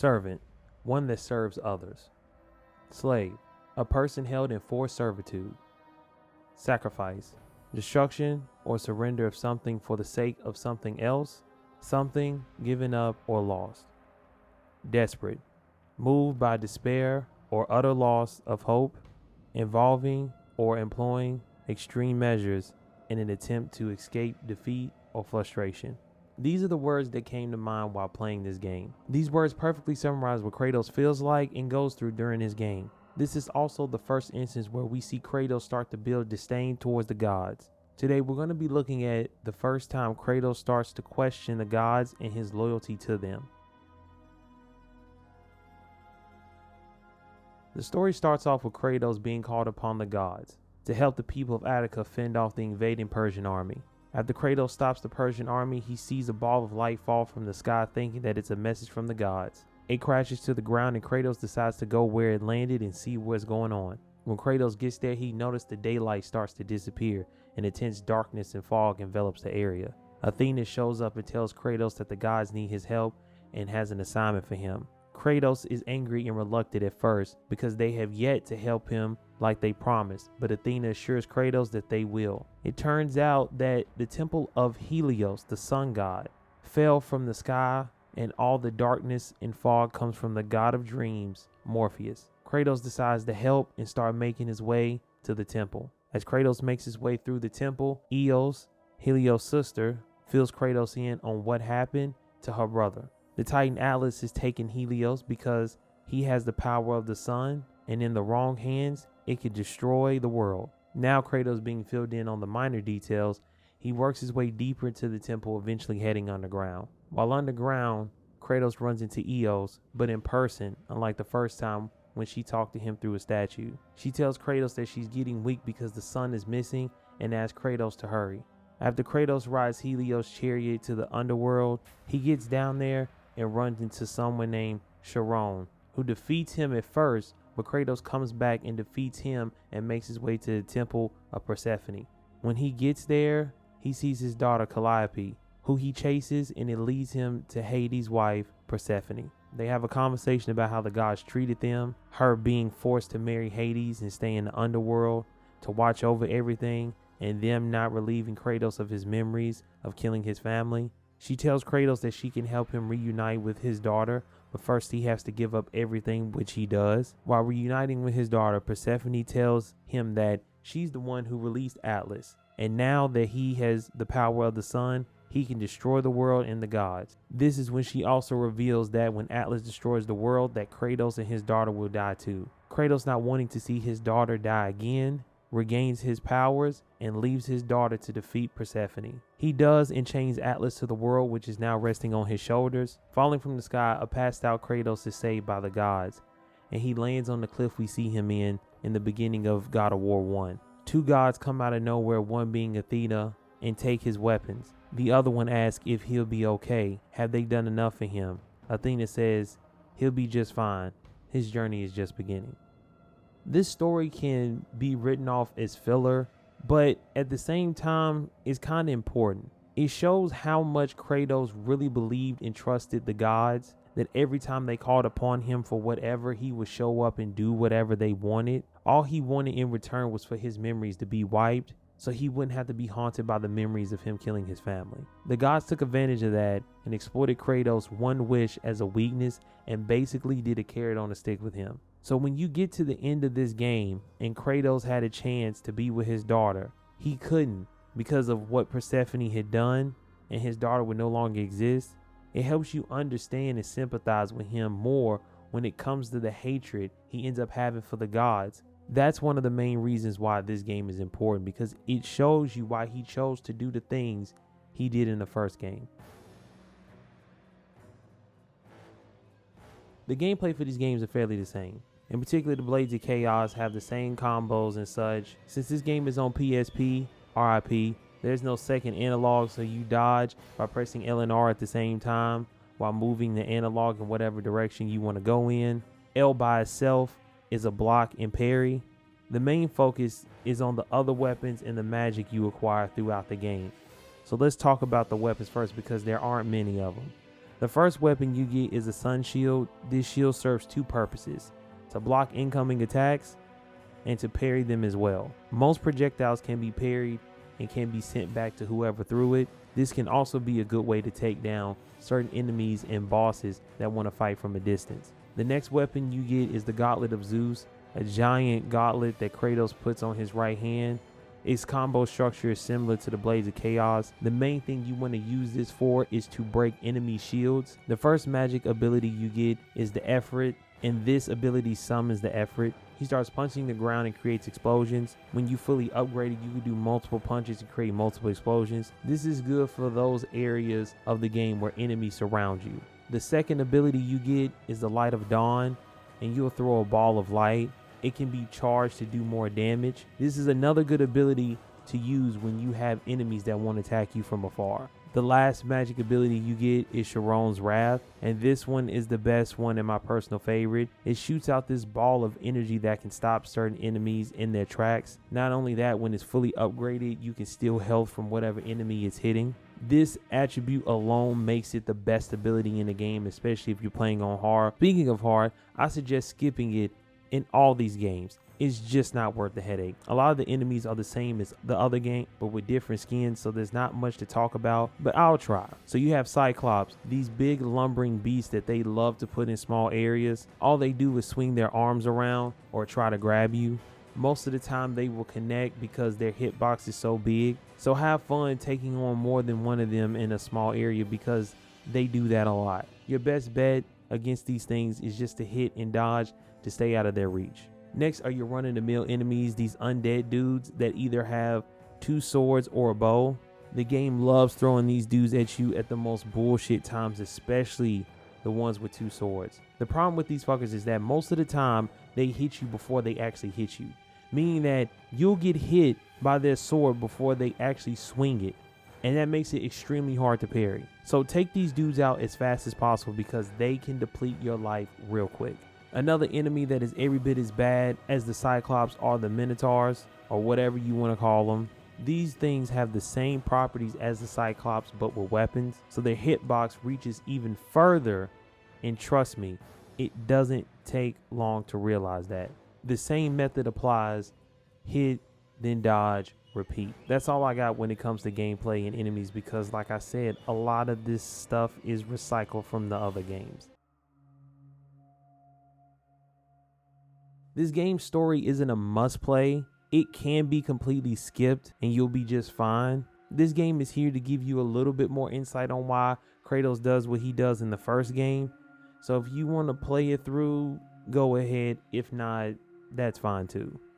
Servant, one that serves others. Slave, a person held in forced servitude. Sacrifice, destruction or surrender of something for the sake of something else, something given up or lost. Desperate, moved by despair or utter loss of hope, involving or employing extreme measures in an attempt to escape defeat or frustration. These are the words that came to mind while playing this game. These words perfectly summarize what Kratos feels like and goes through during his game. This is also the first instance where we see Kratos start to build disdain towards the gods. Today we're going to be looking at the first time Kratos starts to question the gods and his loyalty to them. The story starts off with Kratos being called upon the gods to help the people of Attica fend off the invading Persian army. After Kratos stops the Persian army, he sees a ball of light fall from the sky, thinking that it's a message from the gods. It crashes to the ground and Kratos decides to go where it landed and see what's going on. When Kratos gets there, he notices the daylight starts to disappear and intense darkness and fog envelops the area. Athena shows up and tells Kratos that the gods need his help and has an assignment for him. Kratos is angry and reluctant at first because they have yet to help him like they promised, but Athena assures Kratos that they will. It turns out that the temple of Helios, the sun god, fell from the sky and all the darkness and fog comes from the god of dreams, Morpheus. Kratos decides to help and start making his way to the temple. As Kratos makes his way through the temple, Eos, Helios' sister, fills Kratos in on what happened to her brother. The Titan Atlas has taken Helios because he has the power of the sun, and in the wrong hands, it could destroy the world. Now Kratos being filled in on the minor details, he works his way deeper into the temple, eventually heading underground. While underground, Kratos runs into Eos, but in person, unlike the first time when she talked to him through a statue. She tells Kratos that she's getting weak because the sun is missing and asks Kratos to hurry. After Kratos rides Helios' chariot to the underworld, he gets down there and runs into someone named Charon, who defeats him at first, but Kratos comes back and defeats him and makes his way to the temple of Persephone. When he gets there, he sees his daughter Calliope, who he chases, and it leads him to Hades' wife, Persephone. They have a conversation about how the gods treated them, her being forced to marry Hades and stay in the underworld to watch over everything, and them not relieving Kratos of his memories of killing his family. She tells Kratos that she can help him reunite with his daughter, but first he has to give up everything, which he does. While reuniting with his daughter, Persephone tells him that she's the one who released Atlas, and now that he has the power of the sun, he can destroy the world and the gods. This is when she also reveals that when Atlas destroys the world, that Kratos and his daughter will die too. Kratos, not wanting to see his daughter die again, regains his powers and leaves his daughter to defeat Persephone. He does and chains Atlas to the world, which is now resting on his shoulders. Falling from the sky, a passed out Kratos is saved by the gods, and he lands on the cliff we see him in the beginning of God of War 1. Two gods come out of nowhere, one being Athena, and take his weapons. The other one asks if he'll be okay. Have they done enough for him? Athena says he'll be just fine. His journey is just beginning. This story can be written off as filler, but at the same time, it's kind of important. It shows how much Kratos really believed and trusted the gods, that every time they called upon him for whatever, he would show up and do whatever they wanted. All he wanted in return was for his memories to be wiped, so he wouldn't have to be haunted by the memories of him killing his family. The gods took advantage of that and exploited Kratos' one wish as a weakness and basically did a carrot on a stick with him. So when you get to the end of this game and Kratos had a chance to be with his daughter, he couldn't because of what Persephone had done, and his daughter would no longer exist. It helps you understand and sympathize with him more when it comes to the hatred he ends up having for the gods. That's one of the main reasons why this game is important, because it shows you why he chose to do the things he did in the first game. The gameplay for these games are fairly the same. In particular, the Blades of Chaos have the same combos and such. Since this game is on PSP, RIP, there's no second analog, so you dodge by pressing L and R at the same time while moving the analog in whatever direction you want to go in. L by itself is a block and parry. The main focus is on the other weapons and the magic you acquire throughout the game. So let's talk about the weapons first, because there aren't many of them. The first weapon you get is a sun shield. This shield serves two purposes: to block incoming attacks and to parry them as well. Most projectiles can be parried and can be sent back to whoever threw it. This can also be a good way to take down certain enemies and bosses that want to fight from a distance. The next weapon you get is the Gauntlet of Zeus, a giant gauntlet that Kratos puts on his right hand. Its combo structure is similar to the Blades of Chaos. The main thing you want to use this for is to break enemy shields. The first magic ability you get is the Efrit, and this ability summons the Efrit. He starts punching the ground and creates explosions. When you fully upgrade it, you can do multiple punches and create multiple explosions. This is good for those areas of the game where enemies surround you. The second ability you get is the Light of Dawn, and you'll throw a ball of light. It can be charged to do more damage. This is another good ability to use when you have enemies that want to attack you from afar. The last magic ability you get is Sharon's Wrath, and this one is the best one and my personal favorite. It shoots out this ball of energy that can stop certain enemies in their tracks. Not only that, when it's fully upgraded, you can steal health from whatever enemy it's hitting. This attribute alone makes it the best ability in the game, especially if you're playing on hard. Speaking of hard, I suggest skipping it in all these games. It's just not worth the headache. A lot of the enemies are the same as the other game, but with different skins, so there's not much to talk about, but I'll try. So you have Cyclops, these big lumbering beasts that they love to put in small areas. All they do is swing their arms around or try to grab you. Most of the time they will connect because their hitbox is so big. So have fun taking on more than one of them in a small area because they do that a lot. Your best bet against these things is just to hit and dodge to stay out of their reach. Next are your run-of-the-mill enemies, these undead dudes that either have two swords or a bow. The game loves throwing these dudes at you at the most bullshit times, especially the ones with two swords. The problem with these fuckers is that most of the time they hit you before they actually hit you, meaning that you'll get hit by their sword before they actually swing it, and that makes it extremely hard to parry. So take these dudes out as fast as possible because they can deplete your life real quick. Another enemy that is every bit as bad as the Cyclops are the Minotaurs, or whatever you want to call them. These things have the same properties as the Cyclops but with weapons, so their hitbox reaches even further, and trust me, it doesn't take long to realize that. The same method applies: hit, then dodge, repeat. That's all I got when it comes to gameplay and enemies because, like I said, a lot of this stuff is recycled from the other games. This game's story isn't a must play. It can be completely skipped and you'll be just fine. This game is here to give you a little bit more insight on why Kratos does what he does in the first game. So if you want to play it through, go ahead. If not, that's fine too.